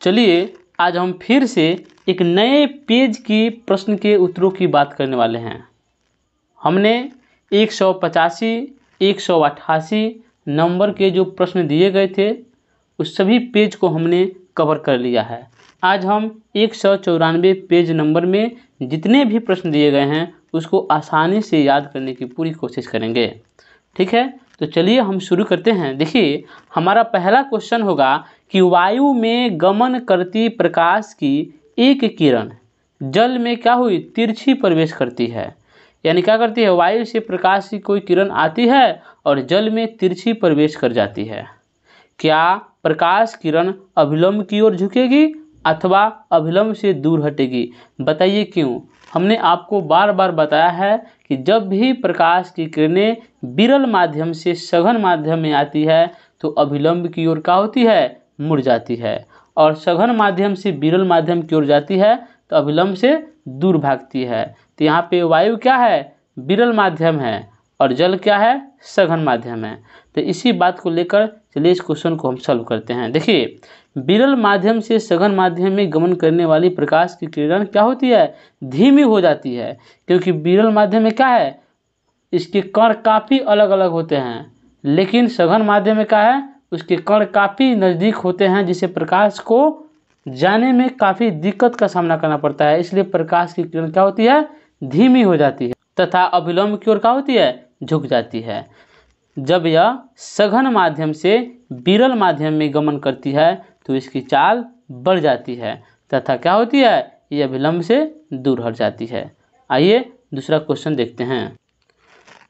चलिए आज हम फिर से एक नए पेज की प्रश्न के उत्तरों की बात करने वाले हैं। हमने 185, 188 नंबर के जो प्रश्न दिए गए थे उस सभी पेज को हमने कवर कर लिया है। आज हम 194 पेज नंबर में जितने भी प्रश्न दिए गए हैं उसको आसानी से याद करने की पूरी कोशिश करेंगे। ठीक है, तो चलिए हम शुरू करते हैं। देखिए हमारा पहला क्वेश्चन होगा कि वायु में गमन करती प्रकाश की एक किरण जल में क्या हुई, तिरछी प्रवेश करती है। यानी क्या करती है, वायु से प्रकाश की कोई किरण आती है और जल में तिरछी प्रवेश कर जाती है। क्या प्रकाश किरण अभिलंब की ओर झुकेगी अथवा अभिलंब से दूर हटेगी? बताइए क्यों। हमने आपको बार बार बताया है कि जब भी प्रकाश की किरणें विरल माध्यम से सघन माध्यम में आती है तो अभिलंब की ओर क्या होती है, मुड़ जाती है, और सघन माध्यम से विरल माध्यम की ओर जाती है तो अभिलंब से दूर भागती है। तो यहाँ पे वायु क्या है, विरल माध्यम है, और जल क्या है, सघन माध्यम है। तो इसी बात को लेकर चलिए इस क्वेश्चन को हम सॉल्व करते हैं। देखिए विरल माध्यम से सघन माध्यम में गमन करने वाली प्रकाश की किरण क्या होती है, धीमी हो जाती है, क्योंकि विरल माध्यम में क्या है, इसके कण काफ़ी अलग अलग होते हैं, लेकिन सघन माध्यम में क्या है, उसके कण काफ़ी नज़दीक होते हैं, जिससे प्रकाश को जाने में काफ़ी दिक्कत का सामना करना पड़ता है। इसलिए प्रकाश की किरण क्या होती है, धीमी हो जाती है तथा अभिलंब की ओर क्या होती है, झुक जाती है। जब यह सघन माध्यम से विरल माध्यम में गमन करती है तो इसकी चाल बढ़ जाती है तथा क्या होती है, ये अभिलंब से दूर हट जाती है। आइए दूसरा क्वेश्चन देखते हैं।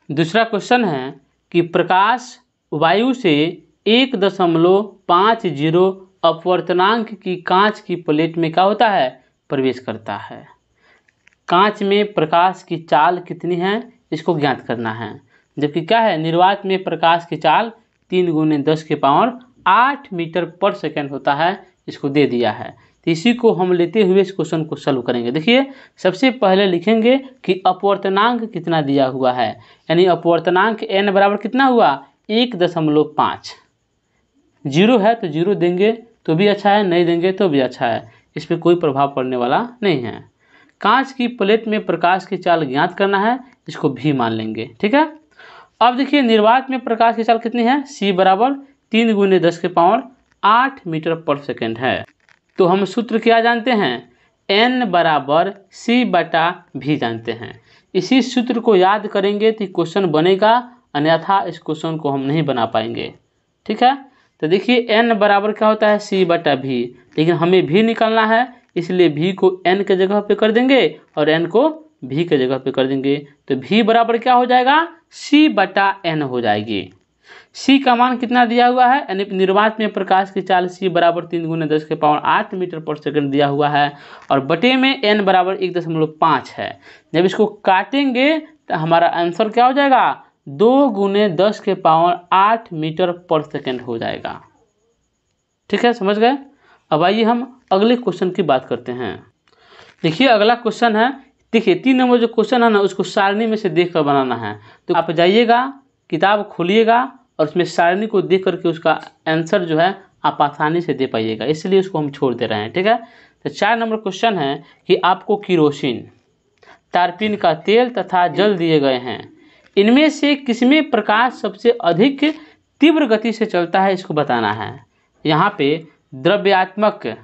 दूसरा क्वेश्चन है कि प्रकाश वायु से 1.50 अपवर्तनांक की कांच की प्लेट में क्या होता है, प्रवेश करता है। कांच में प्रकाश की चाल कितनी है, इसको ज्ञात करना है। जबकि क्या है, निर्वात में प्रकाश की चाल 3 × 10⁸ मीटर पर सेकेंड होता है, इसको दे दिया है। तो इसी को हम लेते हुए इस क्वेश्चन को सॉल्व करेंगे। देखिए सबसे पहले लिखेंगे कि अपवर्तनांक कितना दिया हुआ है, यानी अपवर्तनांक n बराबर कितना हुआ, 1.5। 0 है तो 0 देंगे तो भी अच्छा है, नहीं देंगे तो भी अच्छा है, इस पर कोई प्रभाव पड़ने वाला नहीं है। कांच की प्लेट में प्रकाश की चाल ज्ञात करना है, इसको भी मान लेंगे। ठीक है, अब देखिए निर्वात में प्रकाश की चाल कितनी है, c बराबर 3 × 10⁸ मीटर पर सेकेंड है। तो हम सूत्र क्या जानते हैं, n बराबर c/v जानते हैं। इसी सूत्र को याद करेंगे तो क्वेश्चन बनेगा, अन्यथा इस क्वेश्चन को हम नहीं बना पाएंगे। ठीक है, तो देखिए n बराबर क्या होता है, c/v, लेकिन हमें v निकालना है, इसलिए v को n के जगह पे कर देंगे और n को v के जगह पे कर देंगे। तो v बराबर क्या हो जाएगा, c/n हो जाएगी। c का मान कितना दिया हुआ है, यानी निर्वात में प्रकाश की चाल c बराबर 3 × 10⁸ मीटर पर सेकेंड दिया हुआ है, और बटे में n बराबर 1.5 है। जब इसको काटेंगे तो हमारा आंसर क्या हो जाएगा, 2 × 10⁸ मीटर पर सेकेंड हो जाएगा। ठीक है, समझ गए। अब आइए हम अगले क्वेश्चन की बात करते हैं। देखिए अगला क्वेश्चन है, देखिए 3 नंबर जो क्वेश्चन है ना, उसको सारणी में से देख कर बनाना है। तो आप जाइएगा, किताब खोलिएगा और उसमें सारणी को देख करके उसका आंसर जो है आप आसानी से दे पाइएगा, इसलिए उसको हम छोड़ दे रहे हैं। ठीक है, तो 4 नंबर क्वेश्चन है कि आपको केरोसिन, तारपीन का तेल तथा जल दिए गए हैं, इनमें से किसमें प्रकाश सबसे अधिक तीव्र गति से चलता है, इसको बताना है। यहाँ पे द्रव्यात्मक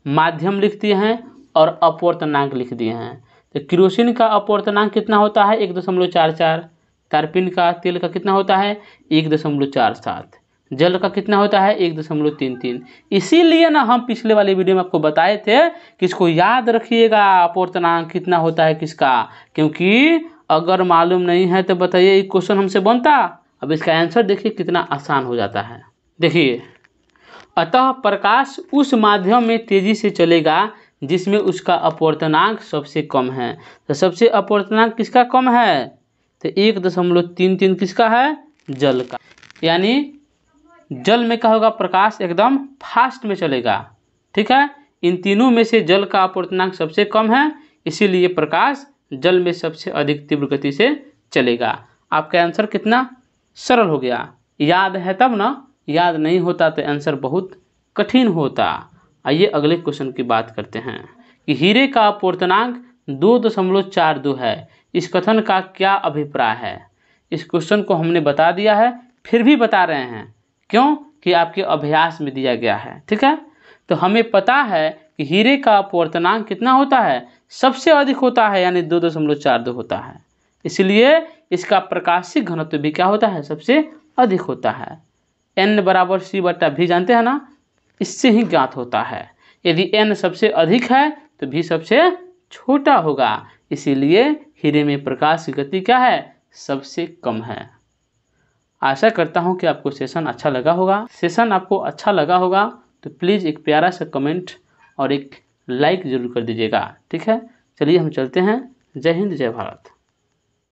माध्यम लिख दिए हैं और अपवर्तनांक लिख दिए हैं। तो केरोसिन का अपवर्तनांक कितना होता है, 1.44। तारपीन का तेल का कितना होता है, 1.47। जल का कितना होता है, 1.33। इसीलिए ना हम पिछले वाले वीडियो में आपको बताए थे कि इसको याद रखिएगा, अपवर्तनांक कितना होता है किसका, क्योंकि अगर मालूम नहीं है तो बताइए एक क्वेश्चन हमसे बनता। अब इसका आंसर देखिए कितना आसान हो जाता है। देखिए, अतः प्रकाश उस माध्यम में तेजी से चलेगा जिसमें उसका अपवर्तनांक सबसे कम है। तो सबसे अपवर्तनांक किसका कम है, तो 1.33 किसका है, जल का। यानी जल में क्या होगा, प्रकाश एकदम फास्ट में चलेगा। ठीक है, इन तीनों में से जल का अपवर्तनांक सबसे कम है, इसीलिए प्रकाश जल में सबसे अधिक तीव्र गति से चलेगा। आपका आंसर कितना सरल हो गया, याद है तब ना, याद नहीं होता तो आंसर बहुत कठिन होता। आइए अगले क्वेश्चन की बात करते हैं कि हीरे का अपवर्तनांक 2.42 है, इस कथन का क्या अभिप्राय है। इस क्वेश्चन को हमने बता दिया है, फिर भी बता रहे हैं क्यों कि आपके अभ्यास में दिया गया है। ठीक है, तो हमें पता है कि हीरे का अपवर्तनांक कितना होता है, सबसे अधिक होता है, यानी 2.42 होता है। इसलिए इसका प्रकाशिक घनत्व भी क्या होता है, सबसे अधिक होता है। n बराबर c/v जानते हैं ना, इससे ही ज्ञात होता है। यदि n सबसे अधिक है तो v सबसे छोटा होगा, इसीलिए हीरे में प्रकाश की गति क्या है, सबसे कम है। आशा करता हूं कि आपको सेशन अच्छा लगा होगा। सेशन आपको अच्छा लगा होगा तो प्लीज़ एक प्यारा सा कमेंट और एक लाइक ज़रूर कर दीजिएगा। ठीक है, चलिए हम चलते हैं। जय हिंद, जय भारत।